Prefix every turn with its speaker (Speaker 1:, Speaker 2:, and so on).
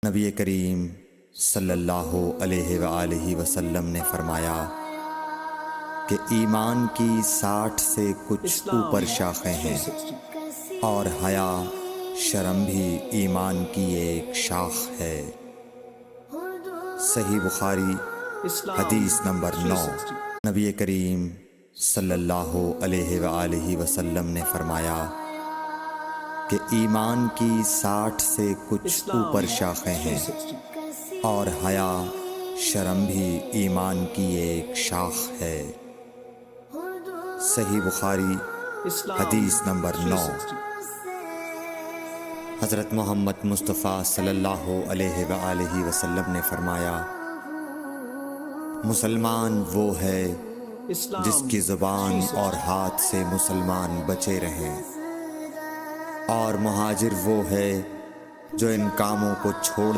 Speaker 1: نبی کریم صلی اللہ علیہ وآلہ وسلم نے فرمایا کہ ایمان کی 60 سے کچھ اوپر شاخیں ہیں، اور حیا شرم بھی ایمان کی ایک شاخ ہے۔ صحیح بخاری حدیث نمبر 9۔ نبی کریم صلی اللہ علیہ وآلہ وسلم نے فرمایا کہ ایمان کی 60 سے کچھ اوپر شاخیں ہیں، اور حیا شرم بھی ایمان کی ایک شاخ ہے۔ صحیح بخاری حدیث نمبر 9۔ حضرت محمد مصطفیٰ صلی اللہ علیہ وآلہ وسلم نے فرمایا، مسلمان وہ ہے جس کی زبان اور ہاتھ سے مسلمان بچے رہیں، اور مہاجر وہ ہے جو ان کاموں کو چھوڑ